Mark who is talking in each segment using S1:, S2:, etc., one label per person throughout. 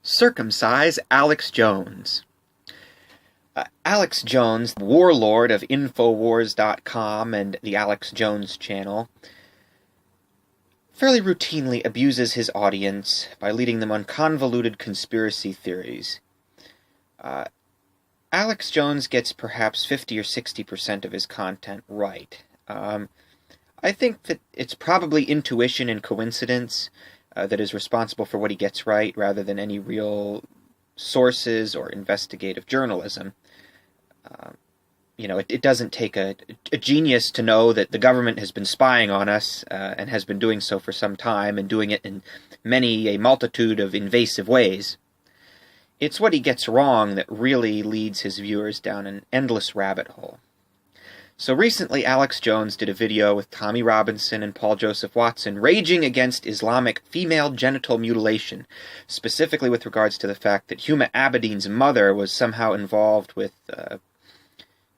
S1: Circumcise Alex Jones. Alex Jones, warlord of Infowars.com and the Alex Jones channel, fairly routinely abuses his audience by leading them on convoluted conspiracy theories. Alex Jones gets perhaps 50 or 60% of his content right. I think that it's probably intuition and coincidence that is responsible for what he gets right, rather than any real sources or investigative journalism. It doesn't take a genius to know that the government has been spying on us and has been doing so for some time, and doing it in a multitude of invasive ways. It's what he gets wrong that really leads his viewers down an endless rabbit hole. So recently, Alex Jones did a video with Tommy Robinson and Paul Joseph Watson raging against Islamic female genital mutilation, specifically with regards to the fact that Huma Abedin's mother was somehow involved with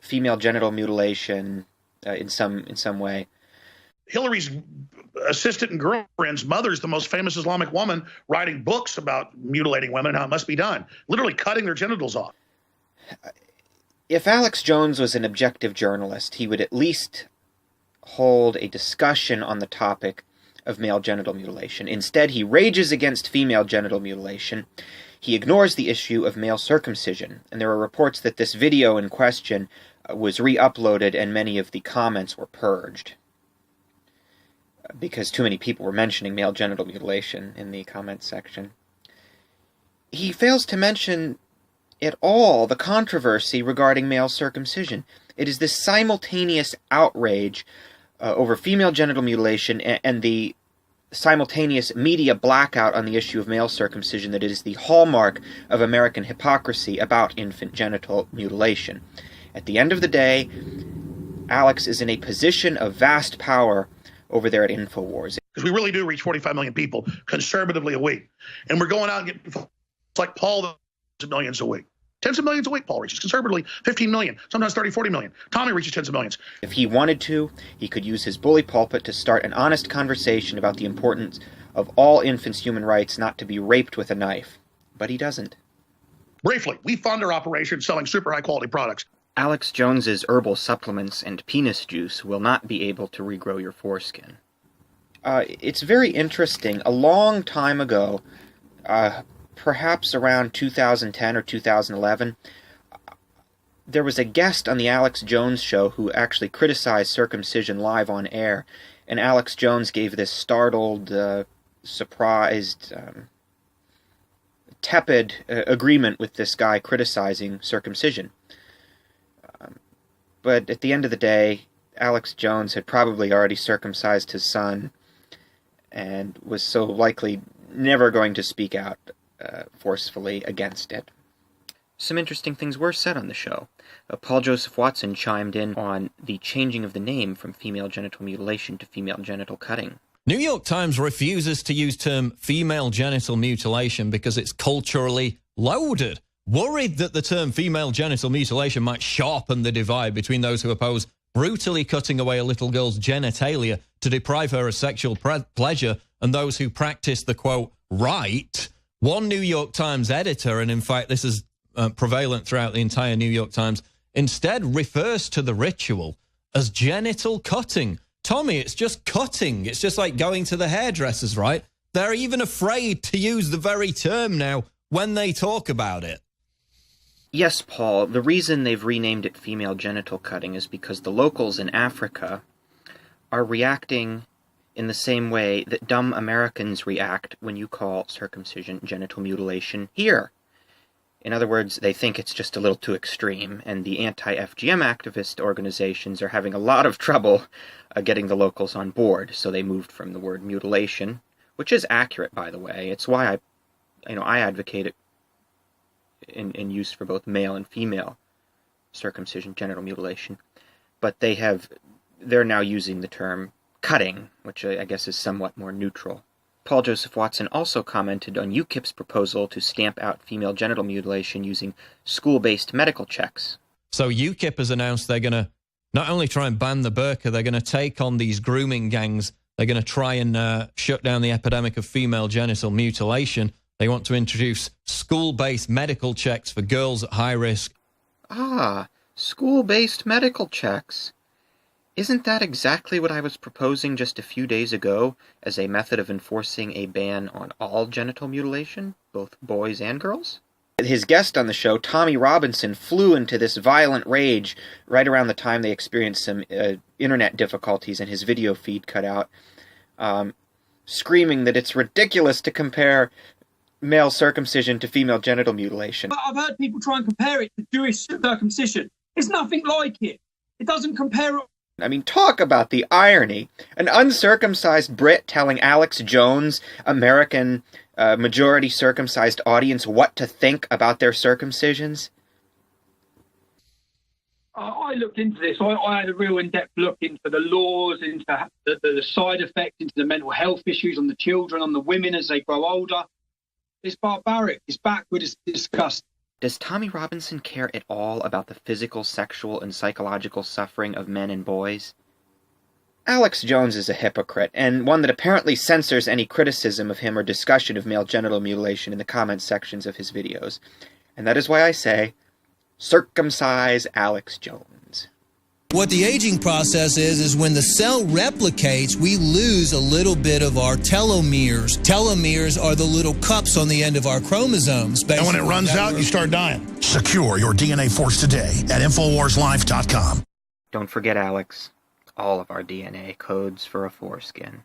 S1: female genital mutilation in some way.
S2: Hillary's assistant and girlfriend's mother's the most famous Islamic woman writing books about mutilating women and how it must be done, literally cutting their genitals off.
S1: If Alex Jones was an objective journalist, he would at least hold a discussion on the topic of male genital mutilation. Instead, he rages against female genital mutilation. He ignores the issue of male circumcision, and there are reports that this video in question was re-uploaded and many of the comments were purged, because too many people were mentioning male genital mutilation in the comments section. He fails to mention at all the controversy regarding male circumcision. It is this simultaneous outrage over female genital mutilation and the simultaneous media blackout on the issue of male circumcision that is the hallmark of American hypocrisy about infant genital mutilation. At the end of the day, Alex is in a position of vast power over there at Infowars.
S2: Because we really do reach 45 million people conservatively a week. And we're going out and getting, it's like Paul, millions a week. Tens of millions a week, Paul reaches. Conservatively, 15 million, sometimes 30, 40 million. Tommy reaches tens of millions.
S1: If he wanted to, he could use his bully pulpit to start an honest conversation about the importance of all infants' human rights not to be raped with a knife. But he doesn't.
S2: Briefly, we fund our operation selling super high-quality products.
S1: Alex Jones's herbal supplements and penis juice will not be able to regrow your foreskin. It's very interesting. A long time ago, perhaps around 2010 or 2011, there was a guest on the Alex Jones show who actually criticized circumcision live on air, and Alex Jones gave this startled, surprised, tepid agreement with this guy criticizing circumcision. But at the end of the day, Alex Jones had probably already circumcised his son and was so likely never going to speak out forcefully against it. Some interesting things were said on the show. Paul Joseph Watson chimed in on the changing of the name from female genital mutilation to female genital cutting.
S3: New York Times refuses to use term female genital mutilation because it's culturally loaded. Worried that the term female genital mutilation might sharpen the divide between those who oppose brutally cutting away a little girl's genitalia to deprive her of sexual pleasure and those who practice the, quote, right, one New York Times editor, and in fact this is prevalent throughout the entire New York Times, instead refers to the ritual as genital cutting. Tommy, it's just cutting. It's just like going to the hairdressers, right? They're even afraid to use the very term now when they talk about it.
S1: Yes, Paul, the reason they've renamed it female genital cutting is because the locals in Africa are reacting in the same way that dumb Americans react when you call circumcision genital mutilation here. In other words, they think it's just a little too extreme, and the anti-FGM activist organizations are having a lot of trouble getting the locals on board, so they moved from the word mutilation, which is accurate, by the way. It's why I advocate it in use for both male and female circumcision, genital mutilation. But they're now using the term cutting, which I guess is somewhat more neutral. Paul Joseph Watson also commented on UKIP's proposal to stamp out female genital mutilation using school-based medical checks.
S3: So UKIP has announced they're going to not only try and ban the burqa, they're going to take on these grooming gangs. They're going to try and shut down the epidemic of female genital mutilation. They want to introduce school-based medical checks for girls at high risk.
S1: Ah, school-based medical checks. Isn't that exactly what I was proposing just a few days ago as a method of enforcing a ban on all genital mutilation, both boys and girls? His guest on the show, Tommy Robinson, flew into this violent rage right around the time they experienced some internet difficulties and his video feed cut out, screaming that it's ridiculous to compare male circumcision to female genital mutilation.
S4: I've heard people try and compare it to Jewish circumcision. It's nothing like it. It doesn't compare at
S1: I mean, talk about the irony. An uncircumcised Brit telling Alex Jones, American majority circumcised audience, what to think about their circumcisions.
S4: I looked into this. I had a real in-depth look into the laws, into the side effects, into the mental health issues on the children, on the women as they grow older. It's barbaric. It's backward. It's disgusting.
S1: Does Tommy Robinson care at all about the physical, sexual, and psychological suffering of men and boys? Alex Jones is a hypocrite, and one that apparently censors any criticism of him or discussion of male genital mutilation in the comment sections of his videos. And that is why I say, circumcise Alex Jones.
S5: What the aging process is when the cell replicates, we lose a little bit of our telomeres. Telomeres are the little cups on the end of our chromosomes.
S2: And when it runs out, you start dying.
S6: Secure your DNA force today at InfoWarsLife.com.
S1: Don't forget, Alex, all of our DNA codes for a foreskin.